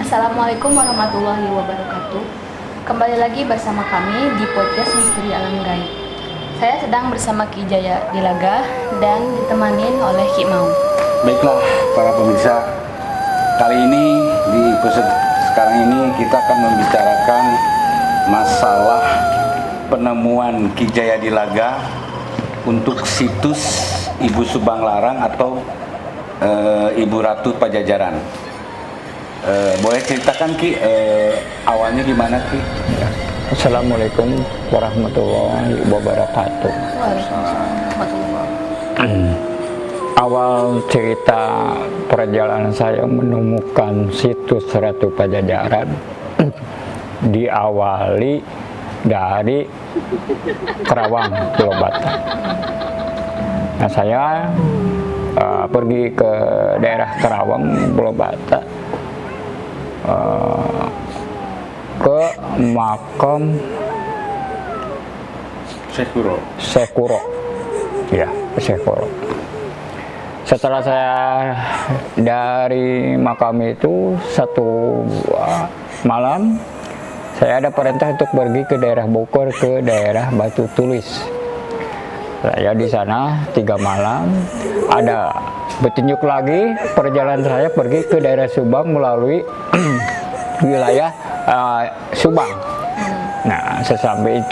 Assalamualaikum warahmatullahi wabarakatuh. Kembali lagi bersama kami di podcast Misteri Alam Gaib. Saya sedang bersama Ki Jaya Dilaga dan ditemanin oleh Ki Mau. Baiklah para pemirsa, kali ini di episode sekarang ini kita akan membicarakan masalah penemuan Ki Jaya Dilaga untuk situs Ibu Subang Larang atau Ibu Ratu Pajajaran. Boleh ceritakan Ki, awalnya gimana Ki? Assalamualaikum warahmatullahi wabarakatuh. Awal cerita perjalanan saya menemukan situs Ratu Pajajaran diawali dari Kerawang, Pulau Batak. Nah, saya pergi ke daerah Kerawang, Pulau Batak, ke makam Sekuro, ya, Sekuro. Setelah saya dari makam itu satu malam, saya ada perintah untuk pergi ke daerah Bogor, ke daerah Batu Tulis. Saya di sana 3 malam. Ada petunjuk lagi, perjalanan saya pergi ke daerah Subang melalui wilayah Subang. Nah, sesampai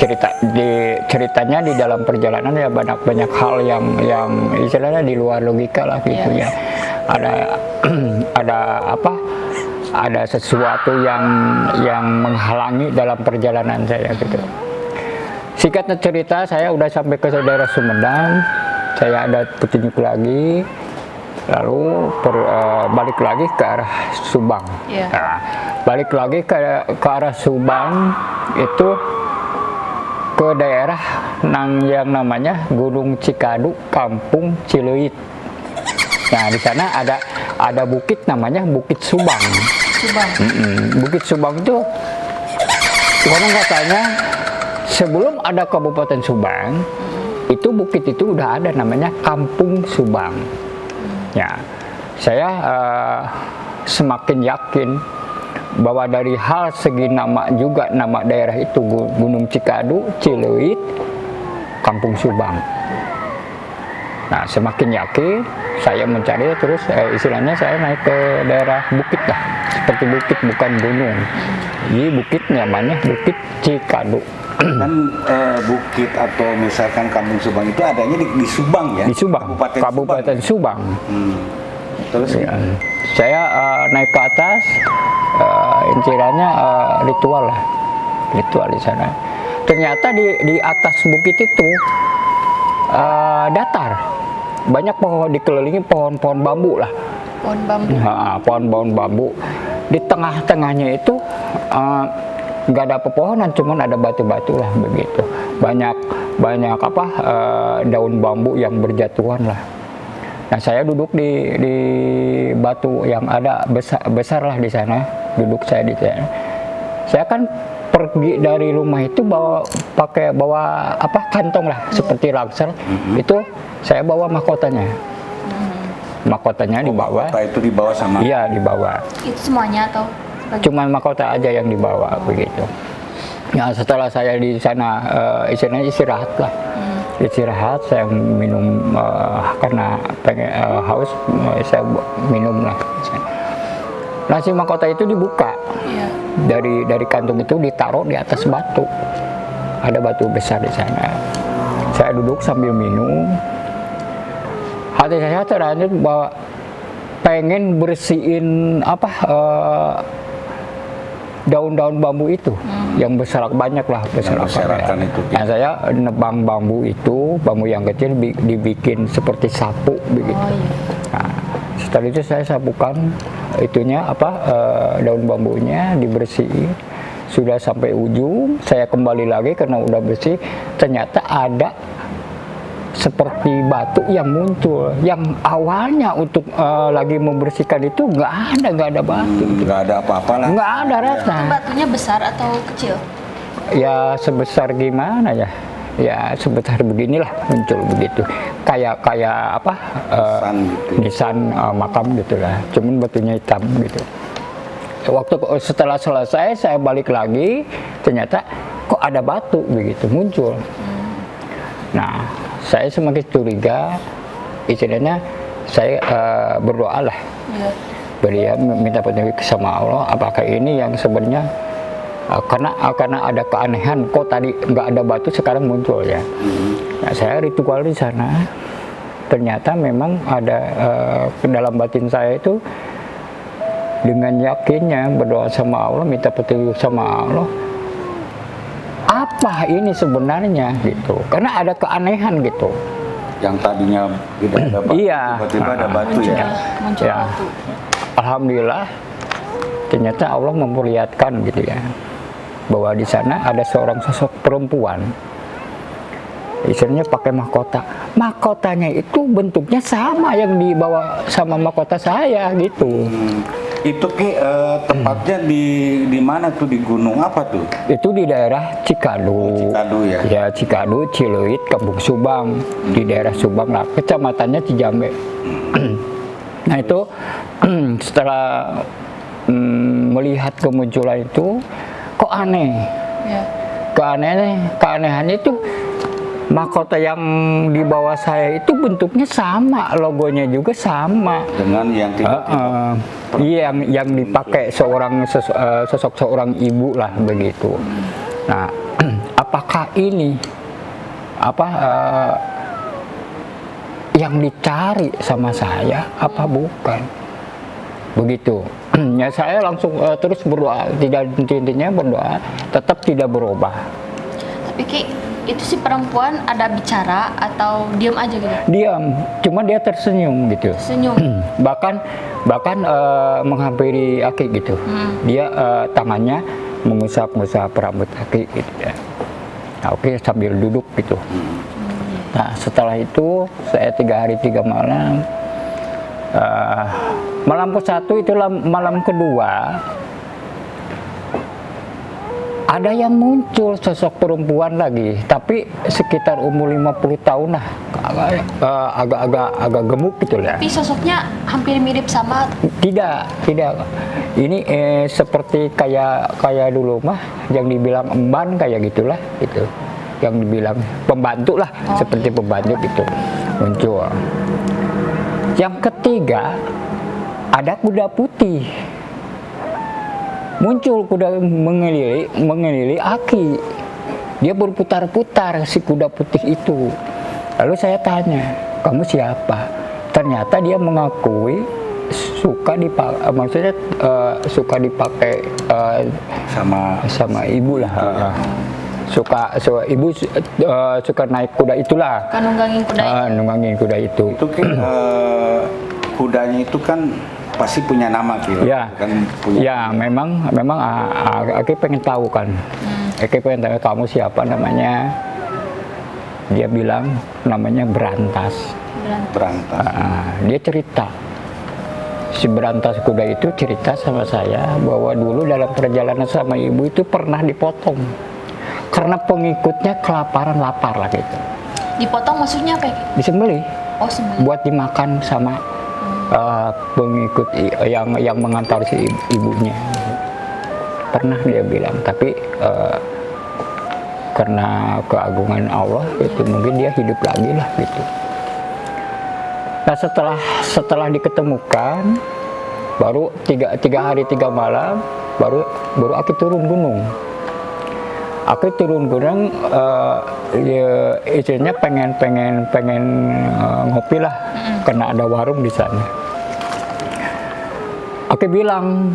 ceritanya di dalam perjalanan ya banyak hal yang istilahnya di luar logika lah gitu ya. Ada sesuatu yang menghalangi dalam perjalanan saya gitu. Singkatnya cerita, saya udah sampai ke daerah Sumedang, saya ada petunjuk lagi, lalu balik lagi ke arah Subang. Nah, balik lagi ke arah Subang itu ke daerah yang namanya Gunung Cikadu, Kampung Cileuit. Nah, di sana ada bukit namanya Bukit Subang. Bukit Subang itu orang katanya sebelum ada Kabupaten Subang, itu bukit itu udah ada namanya Kampung Subang. Ya, saya semakin yakin bahwa dari hal segi nama juga nama daerah itu Gunung Cikadu, Cileuit, Kampung Subang. Nah, semakin yakin saya mencari terus istilahnya saya naik ke daerah bukit lah, seperti bukit bukan gunung. Jadi bukit namanya Bukit Cikadu. Dan bukit atau misalkan Kampung Subang itu adanya di Subang ya? Di Subang, Kabupaten Subang. Terus ya, saya naik ke atas, istilahnya ritual di sana. Ternyata di atas bukit itu datar, banyak pohon, dikelilingi pohon-pohon bambu lah. Pohon bambu. Pohon-pohon bambu. Di tengah-tengahnya itu nggak ada pepohonan, cuman ada batu-batu lah begitu. Banyak daun bambu yang berjatuhan lah. Nah, saya duduk di batu yang ada besar lah di sana. Duduk saya di sana. Saya kan pergi dari rumah itu bawa kantong lah seperti ransel. Itu saya bawa mahkotanya. Mahkotanya dibawa. Mahkota itu dibawa sama? Iya, dibawa. Itu semuanya atau? Cuman mahkota aja yang dibawa begitu. Ya, setelah saya di sana istilahnya istirahat lah. Istirahat, saya minum karena pengen haus, saya minum lah. Nah, si mahkota itu dibuka. Dari kantung itu ditaruh di atas batu. Ada batu besar di sana. Saya duduk sambil minum. Hati saya terlanjut bahwa pengen bersihin daun-daun bambu itu yang besar banyak lah, berserakan itu. Nah, saya nebang bambu itu, bambu yang kecil dibikin seperti sapu begitu. Nah, setelah itu saya sapukan itunya daun bambunya, dibersihin. Sudah sampai ujung, saya kembali lagi karena udah bersih. Ternyata ada seperti batu yang muncul, yang awalnya untuk lagi membersihkan itu nggak ada batu, nggak ada apa-apa lah, nggak ada rata. Batunya besar atau kecil? Ya sebesar gimana ya, ya sebesar beginilah muncul begitu, kayak nisan gitu. nisan makam gitulah, cuman batunya hitam gitu. setelah selesai saya balik lagi, ternyata kok ada batu begitu muncul. Nah, saya semakin curiga, istilahnya saya berdoa lah. Beliau minta petunjuk sama Allah, apakah ini yang sebenarnya karena ada keanehan, kok tadi nggak ada batu sekarang muncul ya. Nah, saya ritual di sana, ternyata memang ada ke dalam batin saya itu dengan yakinnya berdoa sama Allah, minta petunjuk sama Allah, apa ini sebenarnya gitu, karena ada keanehan gitu. Yang tadinya tidak ada batu, Iya. tiba-tiba ada batu ya. Muncul Ya. batu. Alhamdulillah, ternyata Allah memperlihatkan gitu ya, bahwa di sana ada seorang sosok perempuan, istilahnya pakai mahkota. Mahkotanya itu bentuknya sama yang dibawa sama mahkota saya gitu. Itu Ki, tempatnya di mana tuh, di gunung apa tuh? Itu di daerah Cikadu. Cikadu ya. Ya, Cikadu, Ciluit, Kampung Subang, di daerah Subang lah, kecamatannya Cijambe. Nah itu setelah melihat kemunculan itu, kok aneh. Ya. Keanehannya itu mahkota yang di bawah saya itu bentuknya sama, logonya juga sama. Dengan yang tiba-tiba Iya, yang dipakai sosok seorang ibu lah begitu. Nah, apakah ini yang dicari sama saya apa bukan? Begitu. Ya saya langsung terus berdoa, tidak intinya berdoa, tetap tidak berubah. Tapi Ki, itu si perempuan ada bicara atau diam aja gitu? Diam, cuma dia tersenyum gitu. Senyum. bahkan menghampiri Aki gitu. Dia tangannya mengusap-ngusap rambut Aki gitu ya. Nah, oke, sambil duduk gitu. Nah setelah itu saya 3 hari 3 malam. Malam ke-1 itulah malam kedua, ada yang muncul sosok perempuan lagi, tapi sekitar umur 50 tahun lah, agak gemuk gitu lah. Tapi sosoknya hampir mirip sama. Tidak. Ini seperti kayak dulu mah yang dibilang emban kayak gitulah gitu. Yang dibilang pembantu lah, seperti pembantu gitu muncul. Yang ketiga ada kuda putih. Muncul kuda mengelilingi Aki. Dia berputar-putar si kuda putih itu. Lalu saya tanya, kamu siapa? Ternyata dia mengakui suka dipakai sama ibu lah. Ibu suka naik kuda itulah. Kan nunggangin kuda itu. Nunggangin kuda itu. Itu Ki, kudanya itu kan pasti punya nama Ki. Ya, Kan punya. ya memang Aki pengen tahu kan. Aki pengen tahu kamu siapa namanya. Dia bilang namanya Berantas. Berantas. Dia cerita. Si Berantas kuda itu cerita sama saya bahwa dulu dalam perjalanan sama ibu itu pernah dipotong. Karena pengikutnya kelaparan, lapar lah gitu. Dipotong maksudnya apa ya? Disembelih. Oh, sembelih. Buat dimakan sama pengikut yang mengantar si ibunya. Pernah dia bilang, tapi karena keagungan Allah itu mungkin dia hidup lagi lah gitu. Nah setelah diketemukan, baru tiga hari 3 malam baru Aki turun gunung. Aku turun gunung, istilahnya pengen ngopi lah, karena ada warung di sana. Aku bilang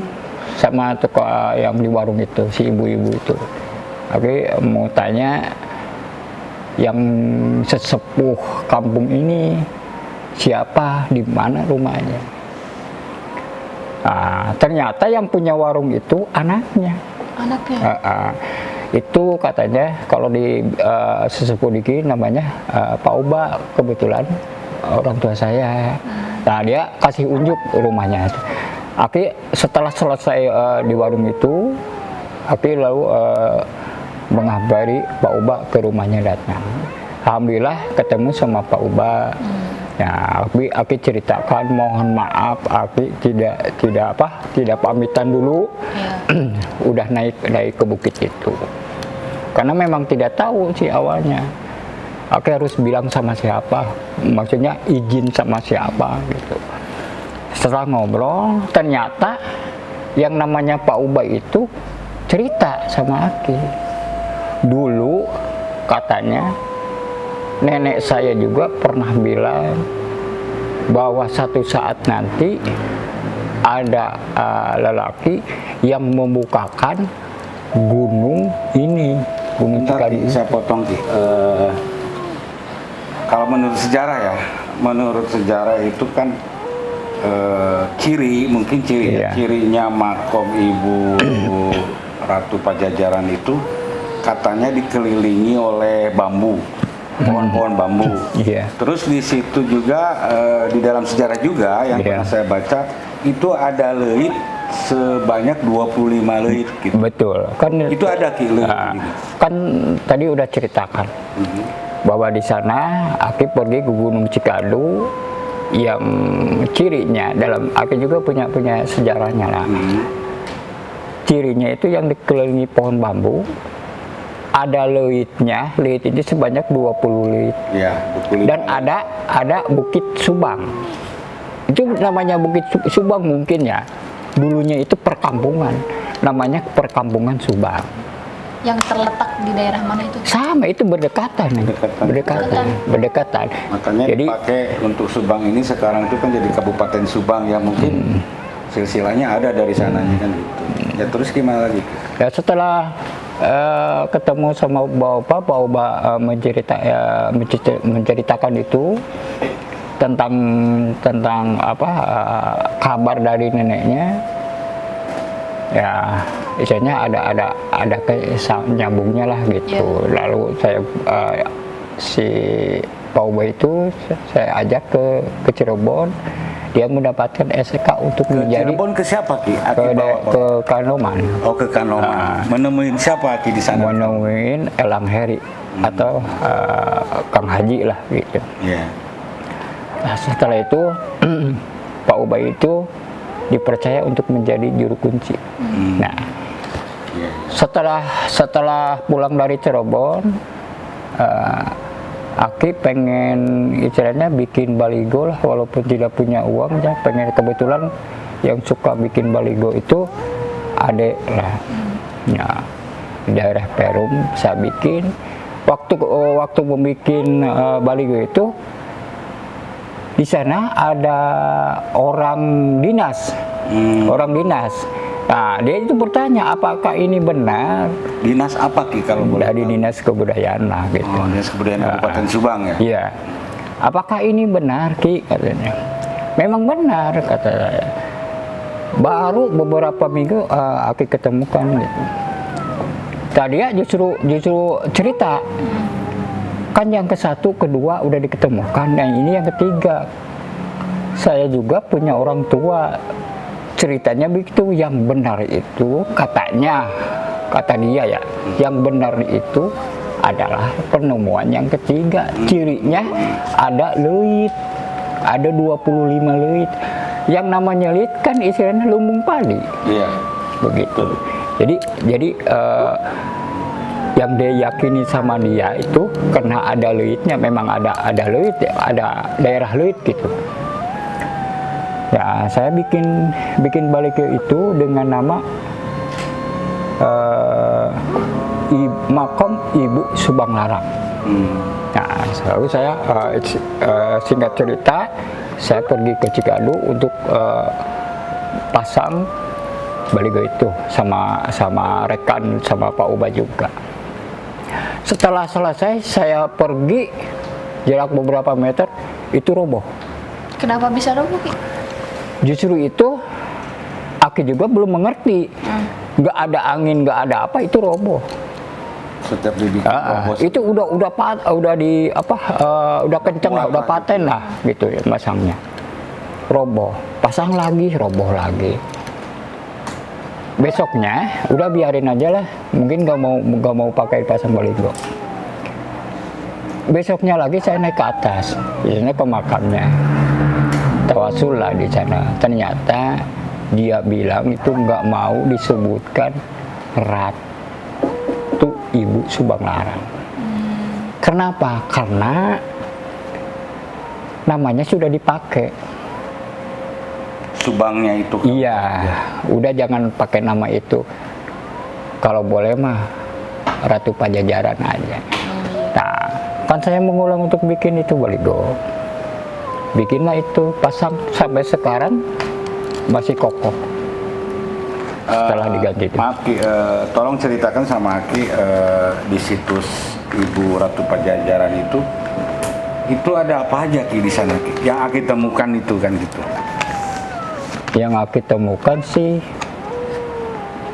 sama toko yang di warung itu, si ibu-ibu itu, aku mau tanya, yang sesepuh kampung ini siapa, di mana rumahnya? Nah, ternyata yang punya warung itu anaknya. Anaknya? Itu katanya kalau di sesepuh diki namanya Pak Uba, kebetulan orang tua saya. Nah dia kasih unjuk rumahnya. Aki setelah selesai di warung itu, Aki lalu menghabari Pak Uba ke rumahnya datang. Alhamdulillah ketemu sama Pak Uba. Ya, Aki ceritakan, mohon maaf, Aki tidak pamitan dulu, udah naik ke bukit itu. Karena memang tidak tahu sih awalnya. Aki harus bilang sama siapa, maksudnya izin sama siapa gitu. Setelah ngobrol, ternyata yang namanya Pak Ubay itu cerita sama Aki. Dulu katanya nenek saya juga pernah bilang bahwa satu saat nanti ada lelaki yang membukakan gunung ini, Gunung Bentar, Cikadu. saya potong Ki. Kalau menurut sejarah itu kan mungkin Iya. cirinya makom Ibu Ratu Pajajaran itu katanya dikelilingi oleh bambu, pohon-pohon bambu. Iya. Terus di situ juga di dalam sejarah juga yang Iya. pernah saya baca itu ada leit sebanyak 25 leit gitu. Betul. Kan Itu ada Ki leit. kan tadi udah ceritakan bahwa di sana Aki pergi ke Gunung Cikadu yang cirinya dalam Aki juga punya sejarahnya lah. Cirinya itu yang dikelilingi pohon bambu, ada leitnya, leit itu sebanyak 20 leit. Ya, 25. Dan ada Bukit Subang. Itu namanya Bukit Subang mungkin ya. Dulunya itu perkampungan, namanya Perkampungan Subang. Yang terletak di daerah mana itu? Sama, itu berdekatan. Berdekatan. Makanya Jadi dipakai untuk Subang ini sekarang itu kan jadi Kabupaten Subang ya, mungkin silsilahnya ada dari sananya kan gitu. Ya terus gimana lagi? ya setelah ketemu sama Bapak menceritakan itu tentang kabar dari neneknya, ya istilahnya ada nyambungnya lah gitu. Lalu saya si Pak Ubay itu saya ajak ke Cirebon, dia mendapatkan SK untuk menjadi Cirebon ke siapa Ki? ke Kanoman. Oh, ke Kanoman. Menemuin siapa Ki di sana? Menemuin Elang Heri atau Kang Haji lah gitu. Iya. Nah, setelah itu Pak Ubay itu dipercaya untuk menjadi juru kunci. Nah, Iya. setelah pulang dari Cirebon, Aki pengen istilahnya bikin baligo lah, walaupun tidak punya uang ya, pengen. Kebetulan yang suka bikin baligo itu adek lah. Ya, di daerah Perum saya bikin. Waktu membuat baligo itu, di sana ada orang dinas. Nah, dia itu bertanya apakah ini benar. Dinas apa Ki kalau boleh Dari tahu? Dinas Kebudayaan lah gitu. Oh, Dinas Kebudayaan Kabupaten Subang ya? Iya. Apakah ini benar Ki, katanya. Memang benar, kata saya. Baru beberapa minggu Aki ketemukan gitu. Tadi ya justru cerita. Kan yang ke-1, kedua udah diketemukan, yang ini yang ketiga. Saya juga punya orang tua. Ceritanya begitu, yang benar itu katanya, kata dia ya, yang benar itu adalah penemuan yang ketiga. Cirinya ada leit, ada 25 leit. Yang namanya leit kan istilahnya lumbung padi. Iya. Begitu. Jadi yang dia yakini sama dia itu karena ada leitnya, memang ada leit, ada daerah leit gitu. Ya, saya bikin baligo itu dengan nama Makom Ibu Subang Larang. Nah, lalu saya singkat cerita, saya pergi ke Cikadu untuk pasang baligo itu sama rekan, sama Pak Ubay juga. Setelah selesai, saya pergi jarak beberapa meter, itu roboh. Kenapa bisa roboh Ki? Justru itu Aki juga belum mengerti. Nggak ada angin, nggak ada apa, itu roboh. Setiap dibikin roboh. Itu udah kenceng lah, udah paten lah gitu ya masangnya. Roboh, pasang lagi, roboh lagi. Besoknya udah biarin aja lah, mungkin nggak mau pakai pasang baligo. besoknya lagi saya naik ke atas, biasanya ke makamnya. Tawasul lah di sana. Ternyata dia bilang itu nggak mau disebutkan Ratu Ibu Subang Larang. Kenapa? Karena namanya sudah dipakai. Subangnya itu. Iya, udah jangan pakai nama itu. Kalau boleh mah Ratu Pajajaran aja. Nah, kan saya mengulang untuk bikin itu baligo. Bikinlah itu, pasang sampai sekarang masih kokoh. Setelah diganti itu. Maaf Ki, tolong ceritakan sama Aki di situs Ibu Ratu Pajajaran itu ada apa aja Ki di sana Ki? Yang Aki temukan itu kan gitu. Yang Aki temukan sih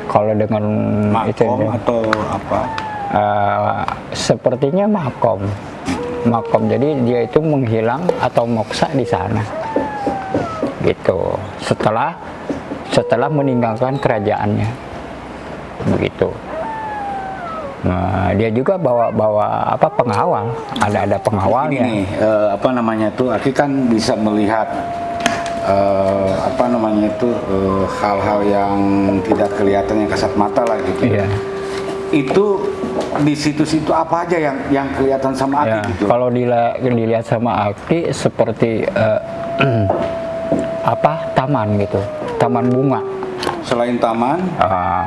kalau dengan Makom atau apa? Sepertinya makom. Jadi dia itu menghilang atau moksa di sana. Gitu. Setelah meninggalkan kerajaannya. Begitu. Nah, dia juga bawa apa pengawal, ada pengawalnya. Ini apa namanya tuh? Aki kan bisa melihat apa namanya itu hal-hal yang tidak kelihatan, yang kasat mata lah gitu. Iya. Itu di situs itu apa aja yang kelihatan sama Aki Ya, gitu? kalau dilihat sama Aki seperti apa taman gitu, taman bunga. Selain taman,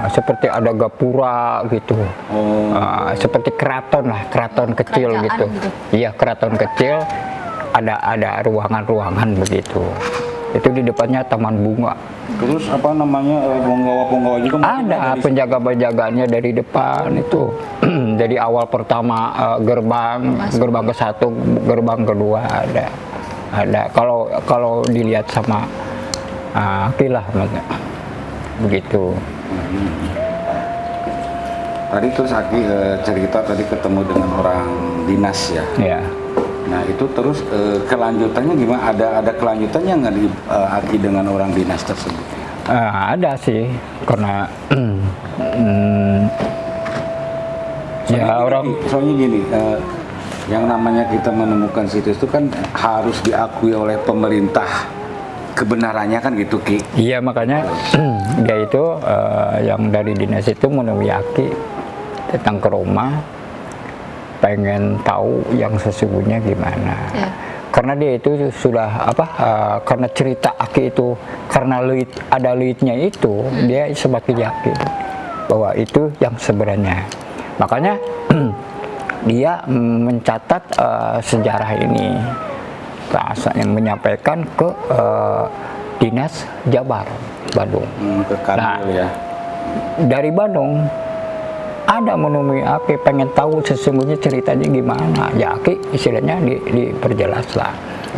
Seperti ada gapura gitu. Seperti keraton lah, keraton kecil Kerajaan gitu. gitu. Iya, keraton kecil, ada ruangan-ruangan begitu. Itu di depannya taman bunga. terus apa namanya penggawa-penggawa juga mungkin Ada dari- penjaga-penjaganya dari depan itu. Dari awal pertama gerbang ke satu, gerbang kedua ada. Kalau dilihat sama Aki lah, begitu. Tadi terus Aki cerita tadi ketemu dengan orang dinas ya. Ya. Nah itu terus kelanjutannya gimana? Ada kelanjutannya nggak di Aki dengan orang dinas tersebut? Ada sih, karena Soalnya gini, yang namanya kita menemukan situs itu kan harus diakui oleh pemerintah kebenarannya kan gitu Ki. iya makanya dia itu yang dari dinas itu menemui Aki, datang ke rumah, pengen tahu yang sesungguhnya gimana. Ya. Karena dia itu sudah karena cerita Aki itu, karena ada leadnya itu, dia semakin yakin bahwa itu yang sebenarnya. Makanya dia mencatat sejarah ini, yang menyampaikan ke Dinas Jabar Bandung. Ke Kanwil ya. Dari Bandung ada menemui Aki, pengen tahu sesungguhnya ceritanya gimana. Ya Aki istilahnya diperjelas lah.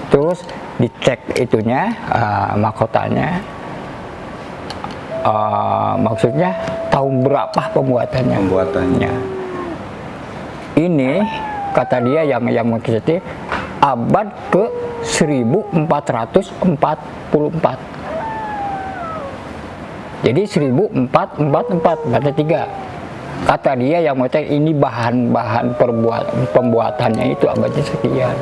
Terus dicek itunya, mahkotanya, maksudnya tahun berapa pembuatannya. Ini kata dia yang mengikuti abad ke 1444. Jadi 1444 berarti 3. Kata dia yang mau ini bahan-bahan pembuatannya itu abadnya sekian.